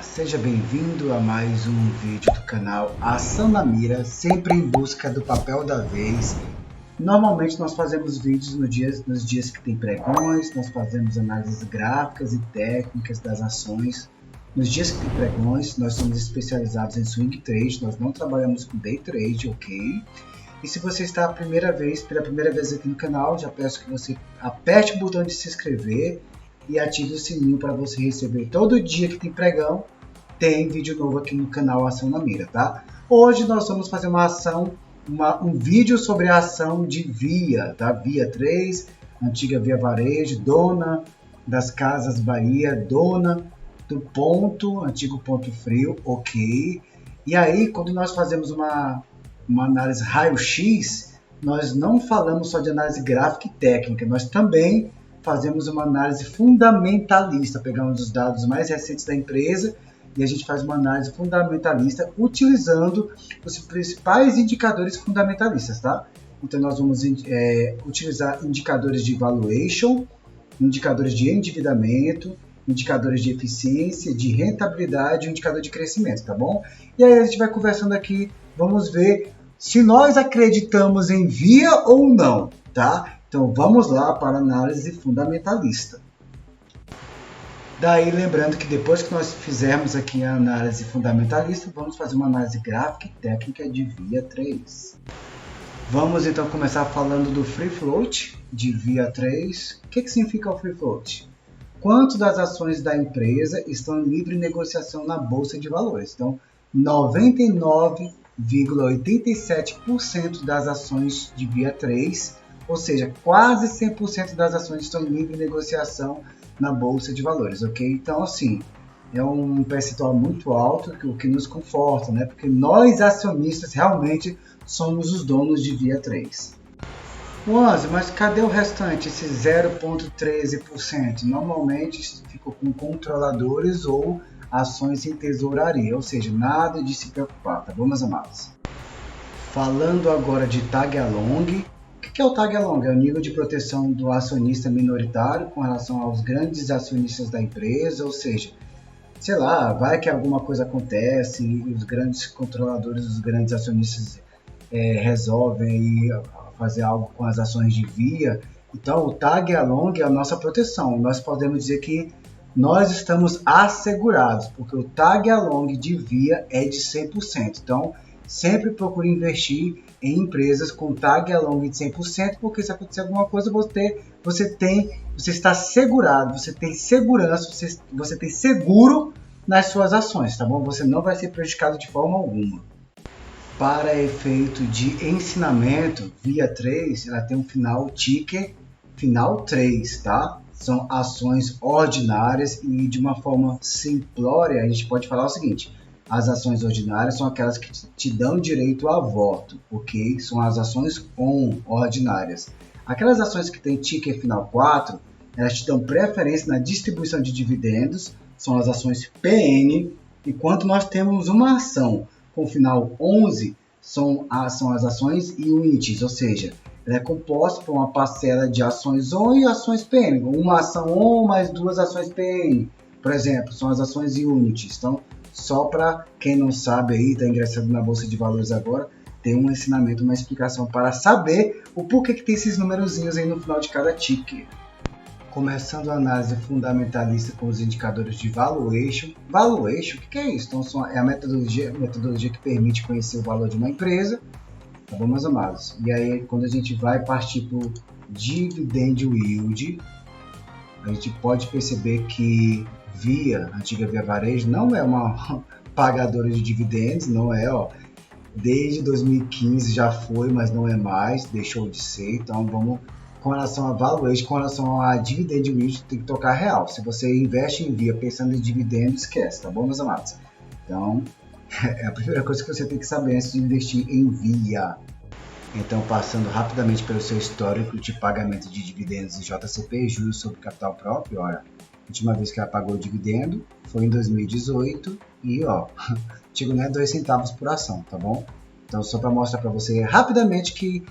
Seja bem-vindo a mais um vídeo do canal Ação na Mira, sempre em busca do papel da vez. Normalmente nós fazemos vídeos nos dias que tem pregões, nós fazemos análises gráficas e técnicas das ações. Nos dias que tem pregões, nós somos especializados em swing trade, nós não trabalhamos com day trade, ok? E se você está pela primeira vez aqui no canal, já peço que você aperte o botão de se inscrever e ative o sininho para você receber todo dia que tem pregão, tem vídeo novo aqui no canal Ação na Mira, tá? Hoje nós vamos fazer um vídeo sobre a ação de Via, tá? Via 3, antiga Via Varejo, dona das Casas Bahia, dona do Ponto, antigo Ponto Frio, ok? E aí, quando nós fazemos uma análise raio-x, nós não falamos só de análise gráfica e técnica, nós também fazemos uma análise fundamentalista, pegamos os dados mais recentes da empresa e a gente faz uma análise fundamentalista utilizando os principais indicadores fundamentalistas, tá? Então nós vamos utilizar indicadores de valuation, indicadores de endividamento, indicadores de eficiência, de rentabilidade e indicador de crescimento, tá bom? E aí a gente vai conversando aqui, vamos ver se nós acreditamos em Via ou não, tá? Então vamos lá para a análise fundamentalista. Daí lembrando que depois que nós fizermos aqui a análise fundamentalista, vamos fazer uma análise gráfica e técnica de Via 3. Vamos então começar falando do Free Float de Via 3. O que significa o Free Float? Quanto das ações da empresa estão em livre negociação na Bolsa de Valores? Então, 99,87% das ações de Via 3, ou seja, quase 100% das ações estão em livre negociação na Bolsa de Valores, ok? Então, assim, é um percentual muito alto, o que nos conforta, né? Porque nós, acionistas, realmente somos os donos de Via 3. Onze, mas cadê o restante, esse 0,13%? Normalmente ficou com controladores ou ações em tesouraria, ou seja, nada de se preocupar, tá bom, meus amados? Falando agora de Tag Along. O que é o Tag Along? É o nível de proteção do acionista minoritário com relação aos grandes acionistas da empresa, ou seja, sei lá, vai que alguma coisa acontece e os grandes controladores, os grandes acionistas resolvem fazer algo com as ações de Via. Então o Tag Along é a nossa proteção. Nós podemos dizer que nós estamos assegurados, porque o Tag Along de Via é de 100%. Então sempre procure investir em empresas com Tag Along de 100%, porque se acontecer alguma coisa, você está assegurado, você tem segurança, você tem seguro nas suas ações, tá bom? Você não vai ser prejudicado de forma alguma. Para efeito de ensinamento, Via 3 ela tem um final ticker, final 3, tá? São ações ordinárias e de uma forma simplória a gente pode falar o seguinte: as ações ordinárias são aquelas que te dão direito a voto, ok? São as ações ordinárias. Aquelas ações que têm ticker final 4, elas te dão preferência na distribuição de dividendos, são as ações PN, enquanto nós temos uma ação com final 11, são as ações Unities, ou seja, ela é composta por uma parcela de ações ON e ações PN. Uma ação ON mais duas ações PN, por exemplo, são as ações Unities. Então, só para quem não sabe aí, está ingressando na Bolsa de Valores agora, tem um ensinamento, uma explicação para saber o porquê que tem esses numerozinhos aí no final de cada ticker. Começando a análise fundamentalista com os indicadores de valuation. Valuation, o que é isso? Então, é a metodologia que permite conhecer o valor de uma empresa, tá bom, meus amados? E aí, quando a gente vai partir para o dividend yield, a gente pode perceber que Via, antiga Via Varejo, não é uma pagadora de dividendos, não é, ó. Desde 2015 já foi, mas não é mais, deixou de ser. Então vamos, com relação a valuation, com relação a dividend yield, tem que tocar real. Se você investe em Via pensando em dividendo, esquece, tá bom, meus amados? Então, é a primeira coisa que você tem que saber antes de investir em Via. Então, passando rapidamente pelo seu histórico de pagamento de dividendos e JCP, juros sobre capital próprio, olha, a última vez que ela pagou o dividendo foi em 2018 e, ó, digo, né, 2 centavos por ação, tá bom? Então, só para mostrar para você rapidamente que,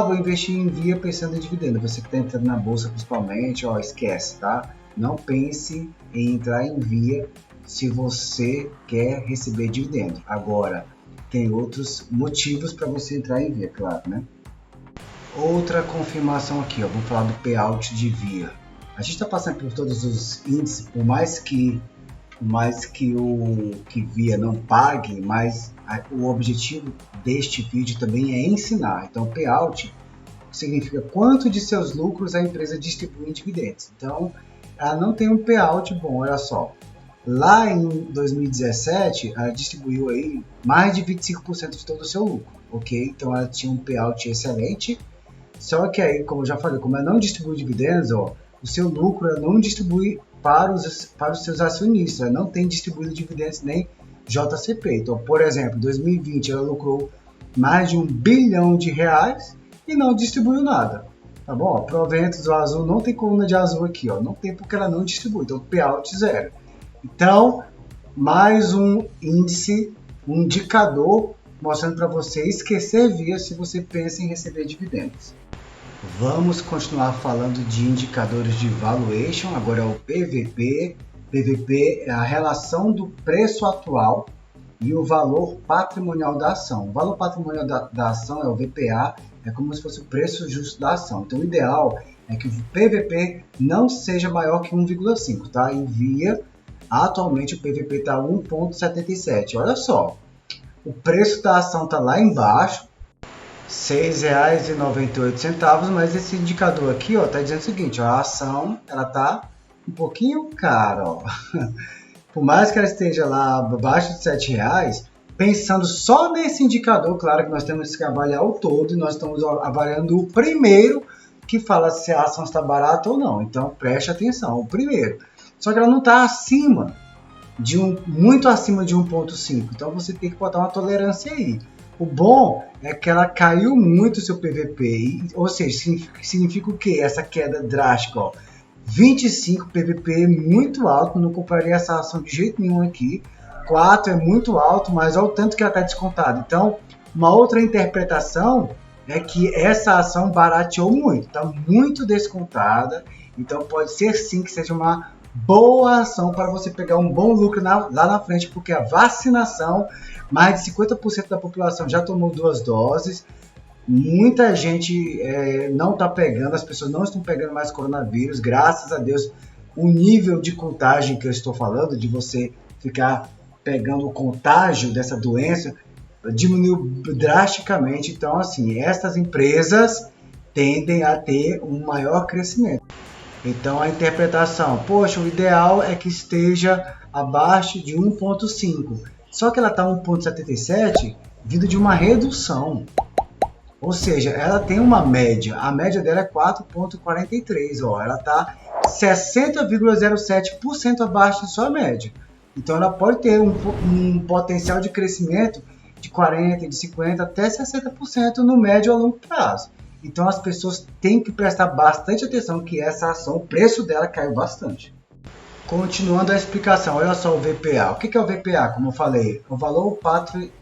vou investir em Via pensando em dividendo. Você que está entrando na bolsa principalmente, ó, esquece, tá? Não pense em entrar em Via se você quer receber dividendo. Agora, tem outros motivos para você entrar em VIA, claro, né? Outra confirmação aqui, ó, vamos falar do payout de VIA. A gente está passando por todos os índices, por mais que o VIA não pague, mas o objetivo deste vídeo também é ensinar. Então, payout significa quanto de seus lucros a empresa distribui em dividendos. Então, ela não tem um payout bom, olha só. Lá em 2017, ela distribuiu aí mais de 25% de todo o seu lucro, ok? Então, ela tinha um payout excelente. Só que aí, como eu já falei, como ela não distribui dividendos, ó, o seu lucro ela não distribui para os seus acionistas, ela não tem distribuído dividendos nem JCP. Então, por exemplo, em 2020 ela lucrou mais de R$ 1 bilhão e não distribuiu nada. Tá bom? Proventos do azul não tem coluna de azul aqui, ó, não tem porque ela não distribui, então payout zero. Então, mais um índice, um indicador mostrando para você esquecer VIA se você pensa em receber dividendos. Vamos continuar falando de indicadores de valuation, agora é o PVP. PVP é a relação do preço atual e o valor patrimonial da ação. O valor patrimonial da ação é o VPA, é como se fosse o preço justo da ação. Então o ideal é que o PVP não seja maior que 1,5, tá? E VIA, atualmente o PVP está 1,77. Olha só, o preço da ação está lá embaixo, R$ 6,98, mas esse indicador aqui está dizendo o seguinte, ó, a ação está um pouquinho cara. Ó. Por mais que ela esteja lá abaixo de R$ 7,00, pensando só nesse indicador, claro que nós temos que avaliar o todo, e nós estamos avaliando o primeiro que fala se a ação está barata ou não. Então preste atenção, o primeiro. Só que ela não está acima muito acima de 1,5, então você tem que botar uma tolerância aí. O bom é que ela caiu muito o seu PVP, ou seja, significa o quê? Essa queda drástica, ó. 25 PVP é muito alto, não compraria essa ação de jeito nenhum aqui. 4 é muito alto, mas olha o tanto que ela está descontada. Então, uma outra interpretação é que essa ação barateou muito, está muito descontada. Então, pode ser sim que seja uma boa ação para você pegar um bom lucro lá na frente, porque a vacinação, mais de 50% da população já tomou 2 doses, muita gente não está pegando, as pessoas não estão pegando mais coronavírus, graças a Deus. O nível de contagem que eu estou falando, de você ficar pegando o contágio dessa doença, diminuiu drasticamente. Então, assim, essas empresas tendem a ter um maior crescimento. Então, a interpretação, poxa, o ideal é que esteja abaixo de 1,5. Só que ela está 1,77 vindo de uma redução. Ou seja, ela tem uma média. A média dela é 4,43. Ó, ela está 60,07% abaixo de sua média. Então, ela pode ter um potencial de crescimento de 40%, de 50% até 60% no médio a longo prazo. Então as pessoas têm que prestar bastante atenção que essa ação, o preço dela caiu bastante. Continuando a explicação, olha só o VPA. O que é o VPA? Como eu falei, o valor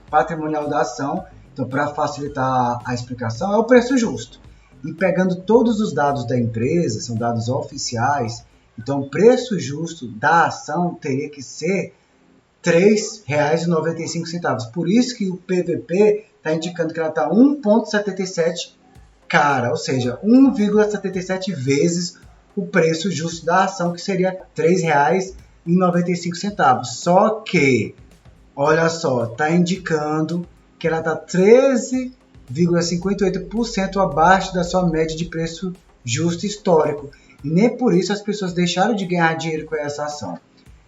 patrimonial da ação. Então, para facilitar a explicação, é o preço justo. E pegando todos os dados da empresa, são dados oficiais, então o preço justo da ação teria que ser R$ 3,95. Por isso que o PVP está indicando que ela está 1,77 cara, ou seja, 1,77 vezes o preço justo da ação, que seria R$ 3,95. Só que, olha só, está indicando que ela está 13,58% abaixo da sua média de preço justo histórico. E nem por isso as pessoas deixaram de ganhar dinheiro com essa ação.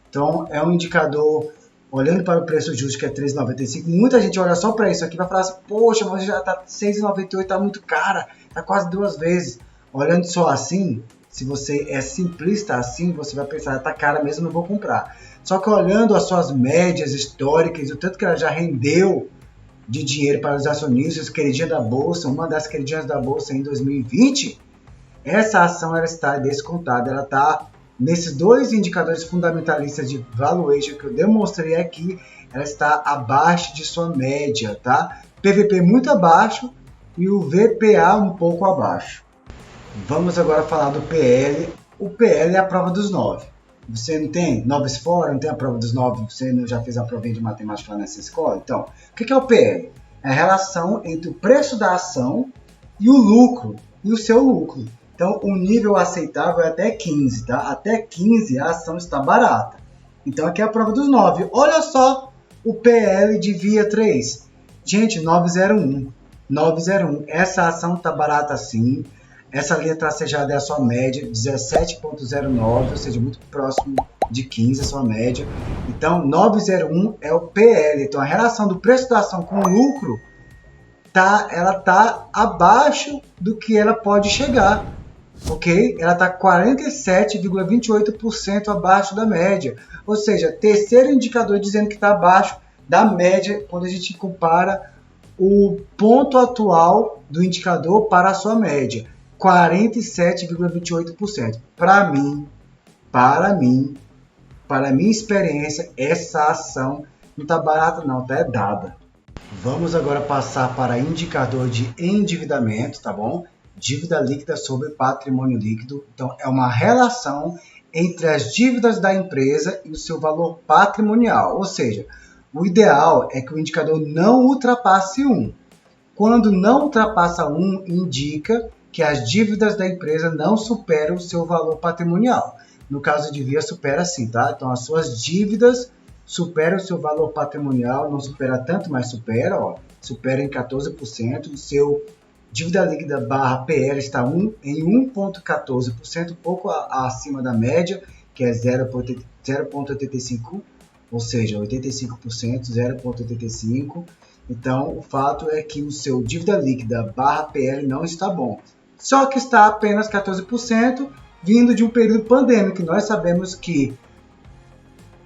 Então, é um indicador, olhando para o preço justo, que é 3,95, muita gente olha só para isso aqui e vai falar assim, poxa, mas já está 6,98, está muito cara, está quase 2 vezes. Olhando só assim, se você é simplista assim, você vai pensar, está cara mesmo, não vou comprar. Só que olhando as suas médias históricas, o tanto que ela já rendeu de dinheiro para os acionistas, queridinha da Bolsa, uma das queridinhas da Bolsa em 2020, essa ação ela está descontada, ela está nesses 2 indicadores fundamentalistas de valuation que eu demonstrei aqui, ela está abaixo de sua média, tá? PVP muito abaixo e o VPA um pouco abaixo. Vamos agora falar do PL. O PL é a prova dos 9. Você não tem 9 fora, não tem a prova dos 9, você não já fez a provinha de matemática lá nessa escola? Então, o que é o PL? É a relação entre o preço da ação e o lucro, e o seu lucro. Então, o nível aceitável é até 15, tá? Até 15 a ação está barata. Então, aqui é a prova dos 9. Olha só o PL de via 3. Gente, 901. 901. Essa ação está barata sim. Essa linha tracejada é a sua média, 17,09, ou seja, muito próximo de 15 a sua média. Então, 901 é o PL. Então, a relação do preço da ação com o lucro, ela está abaixo do que ela pode chegar. Ok? Ela está 47,28% abaixo da média. Ou seja, terceiro indicador dizendo que está abaixo da média quando a gente compara o ponto atual do indicador para a sua média. 47,28%. Para minha experiência, essa ação não está barata não, está dada. Vamos agora passar para indicador de endividamento, tá bom? Dívida líquida sobre patrimônio líquido. Então, é uma relação entre as dívidas da empresa e o seu valor patrimonial. Ou seja, o ideal é que o indicador não ultrapasse 1. Quando não ultrapassa 1, indica que as dívidas da empresa não superam o seu valor patrimonial. No caso de via, supera sim, tá? Então, as suas dívidas superam o seu valor patrimonial, não supera tanto, mas supera, ó, supera em 14%. O seu dívida líquida barra PL está em 1,14%, um pouco acima da média, que é 0,85%, ou seja, 85%, 0,85%. Então, o fato é que o seu dívida líquida barra PL não está bom. Só que está apenas 14%, vindo de um período pandêmico. Nós sabemos que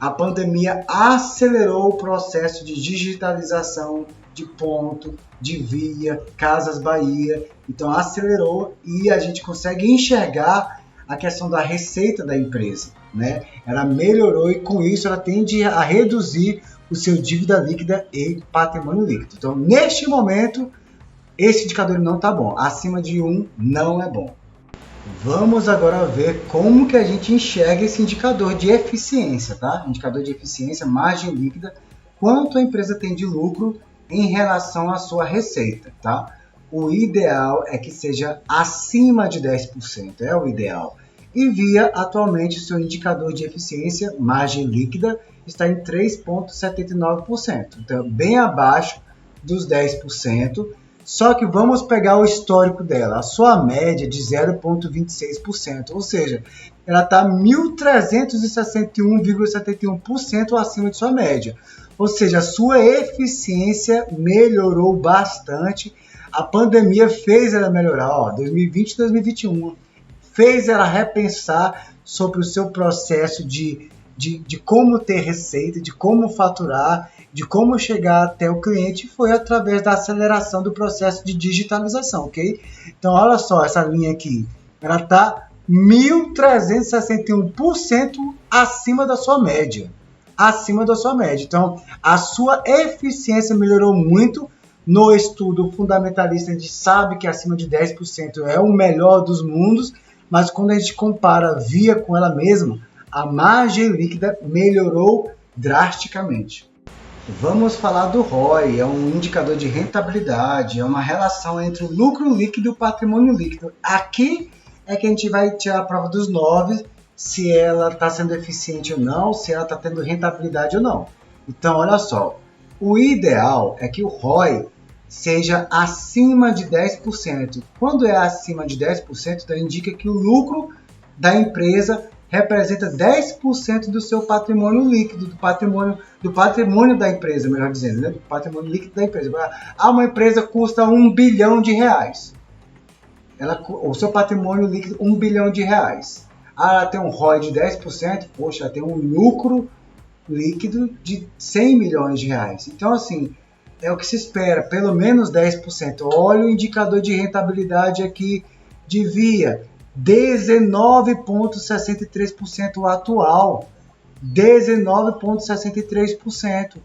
a pandemia acelerou o processo de digitalização de ponto, de via, Casas Bahia. Então, acelerou e a gente consegue enxergar a questão da receita da empresa, né? Ela melhorou e, com isso, ela tende a reduzir o seu dívida líquida e patrimônio líquido. Então, neste momento, esse indicador não está bom. Acima de 1 não é bom. Vamos agora ver como que a gente enxerga esse indicador de eficiência, tá? Indicador de eficiência, margem líquida, quanto a empresa tem de lucro em relação à sua receita, tá? O ideal é que seja acima de 10%, é o ideal. E via, atualmente, o seu indicador de eficiência, margem líquida, está em 3,79%. Então, bem abaixo dos 10%. Só que vamos pegar o histórico dela, a sua média de 0,26%, ou seja, ela está 1.361,71% acima de sua média. Ou seja, a sua eficiência melhorou bastante. A pandemia fez ela melhorar, ó, 2020 e 2021, fez ela repensar sobre o seu processo de como ter receita, de como faturar, de como chegar até o cliente, foi através da aceleração do processo de digitalização, ok? Então, olha só, essa linha aqui, ela está 1.361% acima da sua média. Acima da sua média. Então, a sua eficiência melhorou muito. No estudo fundamentalista, a gente sabe que acima de 10% é o melhor dos mundos, mas quando a gente compara via com ela mesma, a margem líquida melhorou drasticamente. Vamos falar do ROI, é um indicador de rentabilidade, é uma relação entre o lucro líquido e o patrimônio líquido. Aqui é que a gente vai tirar a prova dos 9, se ela está sendo eficiente ou não, se ela está tendo rentabilidade ou não. Então, olha só, o ideal é que o ROI seja acima de 10%. Quando é acima de 10%, então indica que o lucro da empresa representa 10% do seu patrimônio líquido, do patrimônio da empresa, melhor dizendo, né? Do patrimônio líquido da empresa. Uma empresa custa R$1 bilhão. O seu patrimônio líquido, R$1 bilhão. Ela tem um ROI de 10%, poxa, ela tem um lucro líquido de R$100 milhões. Então, assim, é o que se espera, pelo menos 10%. Olha o indicador de rentabilidade aqui de via. 19,63% atual, 19,63%.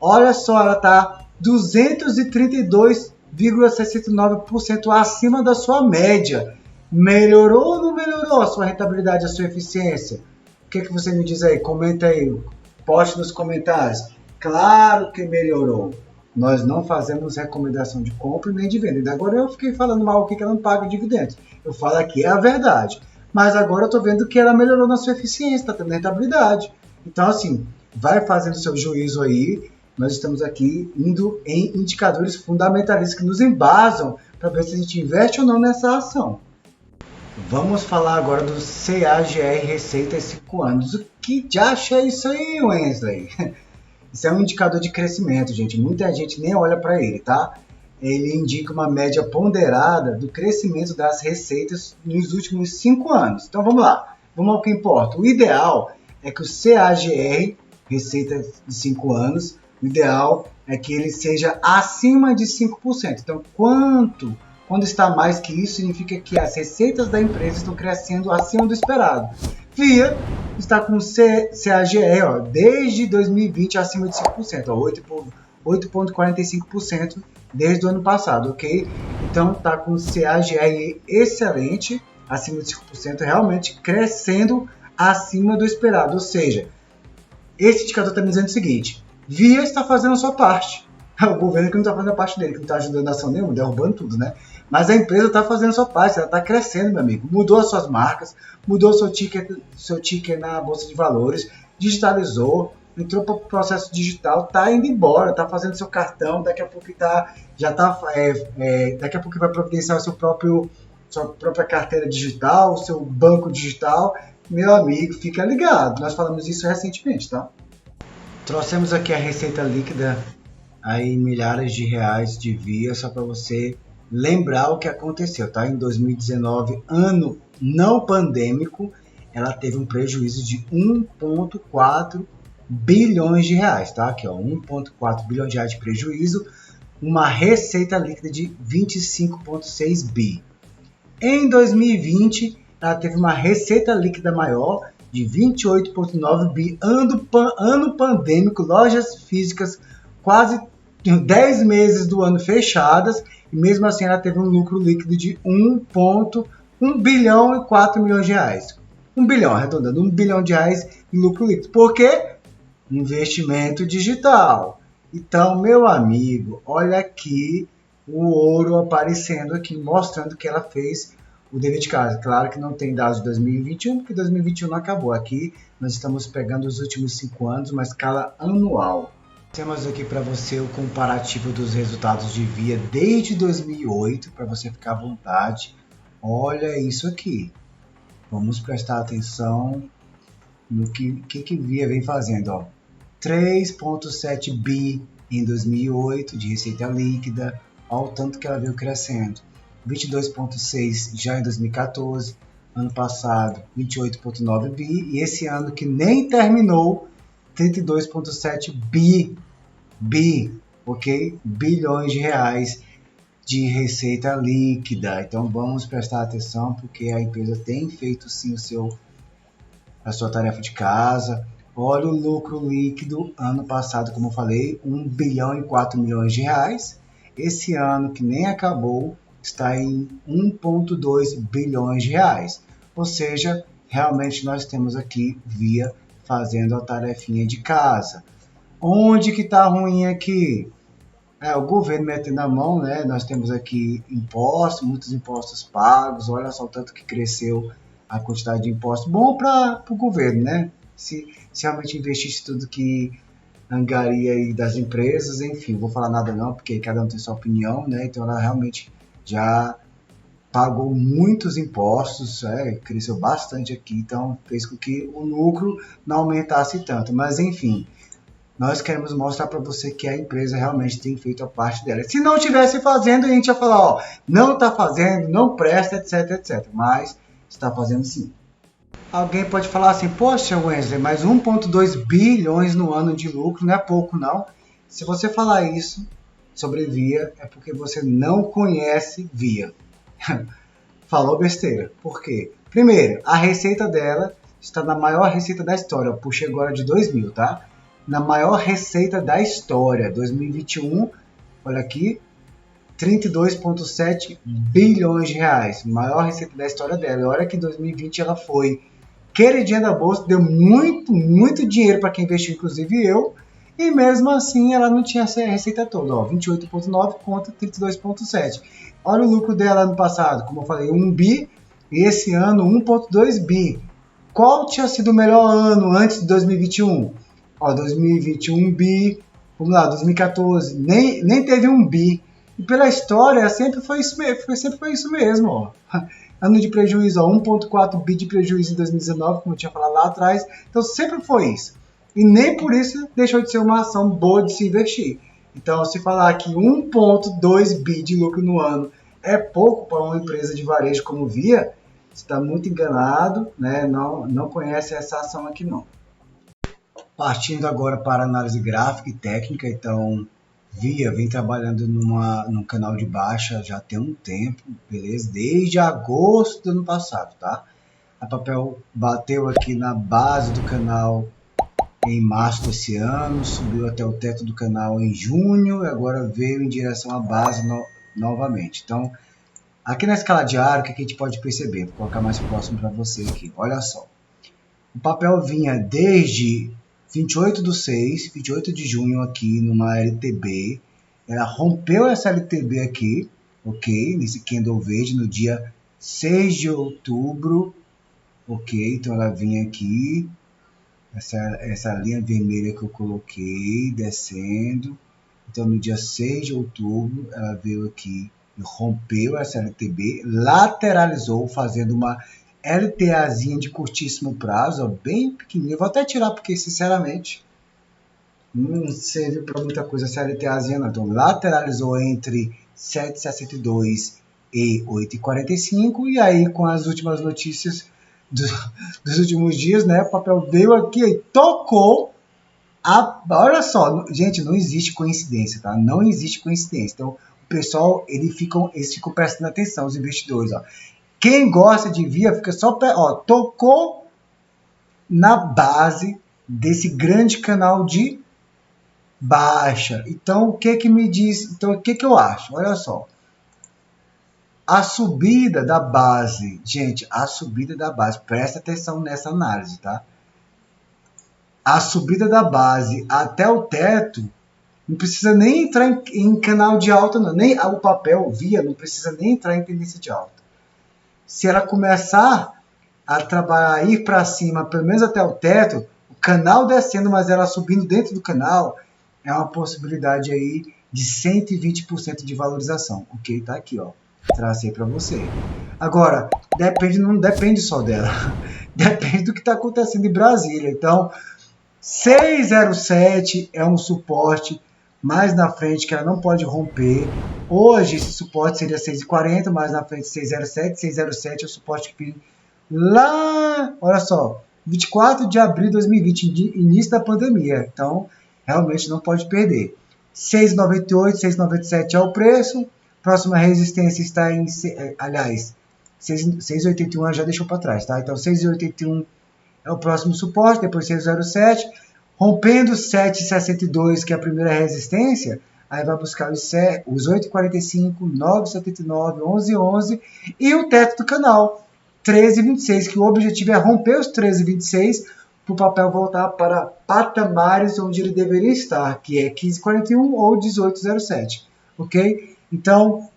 Olha só, ela está 232,69% acima da sua média. Melhorou ou não melhorou a sua rentabilidade, a sua eficiência? Ok? que você me diz aí? Comenta aí, poste nos comentários. Claro que melhorou. Nós não fazemos recomendação de compra nem de venda. Agora eu fiquei falando mal aqui que ela não paga dividendos. Eu falo aqui é a verdade. Mas agora eu estou vendo que ela melhorou na sua eficiência, está tendo rentabilidade. Então, assim, vai fazendo seu juízo aí. Nós estamos aqui indo em indicadores fundamentalistas que nos embasam para ver se a gente investe ou não nessa ação. Vamos falar agora do CAGR Receita 5 anos. O que já é isso aí, Wesley? Isso é um indicador de crescimento, gente. Muita gente nem olha para ele, tá? Ele indica uma média ponderada do crescimento das receitas nos últimos 5 anos. Então vamos lá, vamos ao que importa. O ideal é que o CAGR, Receita de 5 anos, o ideal é que ele seja acima de 5%. Então, quando está mais que isso, significa que as receitas da empresa estão crescendo acima do esperado. Via está com CAGR ó, desde 2020 acima de 5%, 8,45% desde o ano passado, ok? Então está com CAGR excelente, acima de 5%, realmente crescendo acima do esperado. Ou seja, esse indicador está me dizendo o seguinte: Via está fazendo a sua parte. O governo que não está fazendo a parte dele, que não está ajudando a ação nenhuma, derrubando tudo, né? Mas a empresa está fazendo a sua parte, ela está crescendo, meu amigo. Mudou as suas marcas, mudou seu ticket na Bolsa de Valores, digitalizou, entrou para o processo digital, está indo embora, está fazendo seu cartão, daqui a pouco daqui a pouco vai providenciar sua própria carteira digital, seu banco digital. Meu amigo, fica ligado. Nós falamos isso recentemente, tá? Trouxemos aqui a receita líquida, aí milhares de reais de Via, só para você lembrar o que aconteceu, tá? Em 2019, ano não pandêmico, ela teve um prejuízo de 1,4 bilhões de reais, tá? Aqui, ó, 1,4 bilhões de reais de prejuízo, uma receita líquida de 25,6 bi. Em 2020, ela teve uma receita líquida maior de 28,9 bi, ano pandêmico, lojas físicas quase 10 meses do ano fechadas, e mesmo assim ela teve um lucro líquido de 1 bilhão e 4 milhões de reais. 1 bilhão, arredondando, 1 bilhão de reais de lucro líquido. Por quê? Investimento digital. Então, meu amigo, olha aqui o ouro aparecendo aqui, mostrando que ela fez o dever de casa. Claro que não tem dados de 2021, porque 2021 não acabou. Aqui nós estamos pegando os últimos 5 anos, uma escala anual. Temos aqui para você o comparativo dos resultados de Via desde 2008, para você ficar à vontade. Olha isso aqui. Vamos prestar atenção no que Via vem fazendo. Ó. 3,7 bi em 2008 de receita líquida. Olha o tanto que ela veio crescendo. 22,6 já em 2014. Ano passado, 28,9 bi. E esse ano que nem terminou, 32,7 bi, ok? Bilhões de reais de receita líquida. Então vamos prestar atenção porque a empresa tem feito sim a sua tarefa de casa. Olha o lucro líquido ano passado, como eu falei, 1 bilhão e 4 milhões de reais. Esse ano que nem acabou está em 1,2 bilhões de reais. Ou seja, realmente nós temos aqui Via fazendo a tarefinha de casa. Onde que está ruim aqui? O governo metendo a mão, né? Nós temos aqui impostos, muitos impostos pagos. Olha só o tanto que cresceu a quantidade de impostos. Bom para o governo, né? Se realmente investisse tudo que angaria aí das empresas, enfim, não vou falar nada não, porque cada um tem sua opinião, né? Então ela realmente já pagou muitos impostos, cresceu bastante aqui, então fez com que o lucro não aumentasse tanto. Mas enfim, nós queremos mostrar para você que a empresa realmente tem feito a parte dela. Se não estivesse fazendo, a gente ia falar, ó, não está fazendo, não presta, etc, etc. Mas está fazendo sim. Alguém pode falar assim, poxa, Wesley, mas 1,2 bilhões no ano de lucro não é pouco, não. Se você falar isso sobre Via, é porque você não conhece Via. Falou besteira. Por quê? Primeiro, a receita dela está na maior receita da história. Eu puxei agora de 2000, tá? Na maior receita da história, 2021, olha aqui, 32,7 bilhões de reais. Maior receita da história dela. E olha que em 2020 ela foi queridinha da bolsa, deu muito dinheiro para quem investiu, inclusive eu, e mesmo assim ela não tinha essa receita toda, ó, 28,9 contra 32,7. Olha o lucro dela ano passado, como eu falei, 1 bi, e esse ano 1,2 bi. Qual tinha sido o melhor ano antes de 2021? Ó, 2021 bi, vamos lá, 2014, nem teve 1 bi. E pela história sempre foi isso mesmo, ó. Ano de prejuízo, ó, 1,4 bi de prejuízo em 2019, como eu tinha falado lá atrás. Então sempre foi isso. E nem por isso deixou de ser uma ação boa de se investir. Então, se falar que 1,2 bi de lucro no ano é pouco para uma empresa de varejo como Via, você está muito enganado, né? Não conhece essa ação aqui não. Partindo agora para análise gráfica e técnica, então Via vem trabalhando num canal de baixa já tem um tempo, beleza? Desde agosto do ano passado, tá? A Papel bateu aqui na base do canal em março desse ano, subiu até o teto do canal em junho e agora veio em direção à base novamente. Então, aqui na escala diária, o que a gente pode perceber? Vou colocar mais próximo para você aqui. Olha só. O papel vinha desde 28 de junho aqui numa LTB. Ela rompeu essa LTB aqui, ok? Nesse candle verde no dia 6 de outubro, ok? Então ela vinha aqui, essa linha vermelha que eu coloquei, descendo. Então no dia 6 de outubro ela veio aqui e rompeu essa LTB, lateralizou, fazendo uma LTAzinha de curtíssimo prazo, ó, bem pequenininha. Eu vou até tirar porque, sinceramente, não serve para muita coisa essa LTAzinha não. Então, lateralizou entre 7,62 e 8,45. E aí, com as últimas notícias dos últimos dias, né, o papel veio aqui e tocou. Olha só, gente, não existe coincidência, tá? Não existe coincidência. Então, o pessoal, eles ficam prestando atenção, os investidores, ó. Quem gosta de Via fica só, ó, tocou na base desse grande canal de baixa. Então, o que me diz? Então, o que eu acho? Olha só. A subida da base, gente, a subida da base, presta atenção nessa análise, tá? A subida da base até o teto não precisa nem entrar em canal de alta, não. Nem o papel Via não precisa nem entrar em tendência de alta. Se ela começar a trabalhar, ir para cima, pelo menos até o teto, o canal descendo, mas ela subindo dentro do canal, é uma possibilidade aí de 120% de valorização. Ok? Tá aqui, ó. Tracei para você. Agora, não depende só dela. Depende do que está acontecendo em Brasília. Então, 607 é um suporte mais na frente que ela não pode romper. Hoje esse suporte seria 6,40, mais na frente 607. 607 é o suporte que vem lá, olha só, 24 de abril de 2020, início da pandemia. Então, realmente não pode perder. 6,98, 6,97 é o preço. Próxima resistência está em, aliás, 6,81 já deixou para trás, tá? Então, 6,81 é o próximo suporte, depois 6,07. Rompendo 7,62, que é a primeira resistência, aí vai buscar os 8,45, 9,79, 11,11 e o teto do canal, 13,26, que o objetivo é romper os 13,26 para o papel voltar para patamares onde ele deveria estar, que é 15,41 ou 18,07, ok? Então,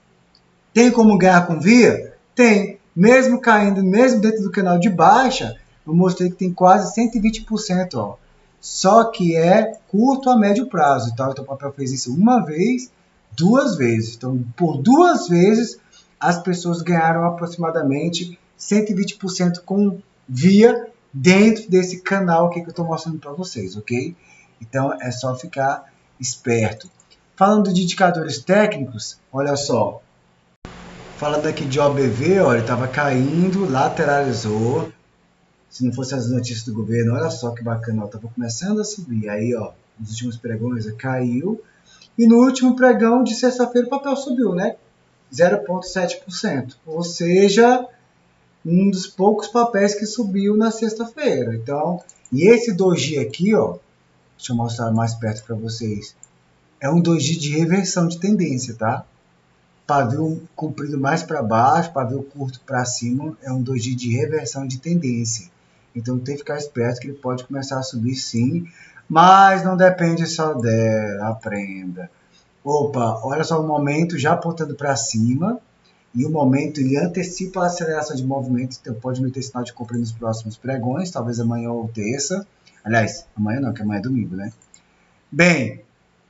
tem como ganhar com Via? Tem. Mesmo caindo, mesmo dentro do canal de baixa, eu mostrei que tem quase 120%, ó. Só que é curto a médio prazo, tá? Então o papel fez isso uma vez, duas vezes. Então, por duas vezes, as pessoas ganharam aproximadamente 120% com Via dentro desse canal aqui que eu estou mostrando para vocês, ok? Então, é só ficar esperto. Falando de indicadores técnicos, olha só. Falando aqui de OBV, ó, ele estava caindo, lateralizou. Se não fosse as notícias do governo, olha só que bacana, estava começando a subir. Aí, ó, nos últimos pregões caiu. E no último pregão de sexta-feira o papel subiu, né? 0,7%. Ou seja, um dos poucos papéis que subiu na sexta-feira. Então, e esse doji aqui, ó, deixa eu mostrar mais perto para vocês. É um doji de reversão de tendência, tá? Pavio comprido mais para baixo, pavio curto para cima, é um doji de reversão de tendência. Então tem que ficar esperto que ele pode começar a subir sim, mas não depende só dela, aprenda. Opa, olha só o momento já apontando para cima, e o momento ele antecipa a aceleração de movimento, então pode meter sinal de compra nos próximos pregões, talvez amanhã ou terça. Aliás, amanhã não, que amanhã é domingo, né? Bem,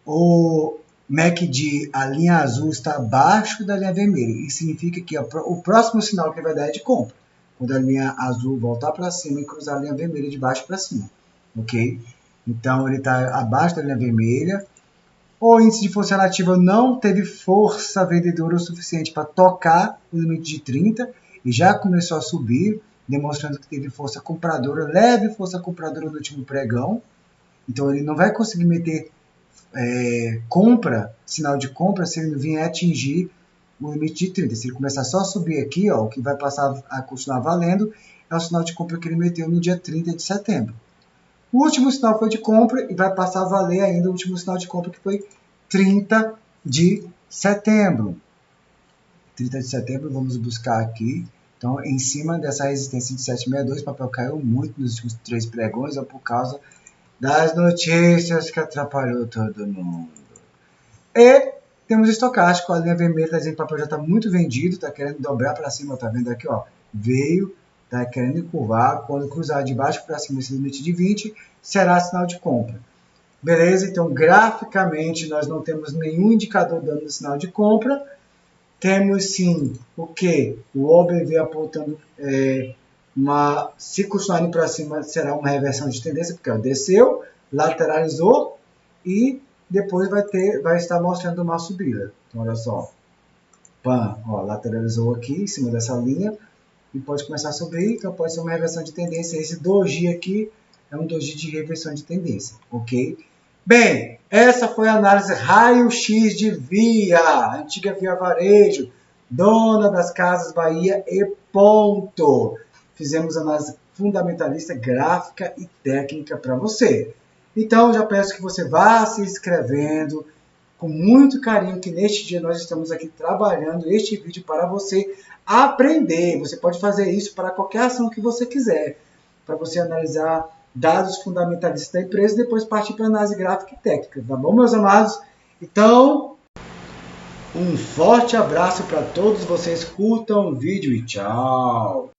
o MACD, a linha azul está abaixo da linha vermelha. Isso significa que o próximo sinal que ele vai dar é de compra. Quando a linha azul voltar para cima e cruzar a linha vermelha de baixo para cima. Ok? Então ele está abaixo da linha vermelha. O índice de força relativa não teve força vendedora o suficiente para tocar o limite de 30 e já começou a subir, demonstrando que teve força compradora, leve força compradora no último pregão. Então ele não vai conseguir meter sinal de compra, se ele não vier atingir o limite de 30. Se ele começar só a subir aqui, ó, o que vai passar a continuar valendo é o sinal de compra que ele meteu no dia 30 de setembro. O último sinal foi de compra e vai passar a valer ainda o último sinal de compra que foi 30 de setembro. 30 de setembro, vamos buscar aqui. Então, em cima dessa resistência de 762, o papel caiu muito nos últimos 3 pregões, é por causa das notícias que atrapalhou todo mundo. E temos estocástico, a linha vermelha está dizendo que o papel já está muito vendido, está querendo dobrar para cima, está vendo aqui, ó, veio, está querendo encurvar, quando cruzar de baixo para cima esse limite de 20, será sinal de compra. Beleza? Então, graficamente, nós não temos nenhum indicador dando sinal de compra, temos sim o que? O OBV apontando se continuar indo para cima, será uma reversão de tendência, porque ó, desceu, lateralizou e depois vai estar mostrando uma subida. Então, olha só. Pan, ó, lateralizou aqui em cima dessa linha e pode começar a subir, então pode ser uma reversão de tendência. Esse doji aqui é um doji de reversão de tendência, ok? Bem, essa foi a análise raio-x de Via, antiga Via Varejo, dona das Casas Bahia e ponto. Fizemos análise fundamentalista, gráfica e técnica para você. Então, já peço que você vá se inscrevendo com muito carinho, que neste dia nós estamos aqui trabalhando este vídeo para você aprender. Você pode fazer isso para qualquer ação que você quiser, para você analisar dados fundamentalistas da empresa e depois partir para análise gráfica e técnica, tá bom, meus amados? Então, um forte abraço para todos vocês, curtam o vídeo e tchau!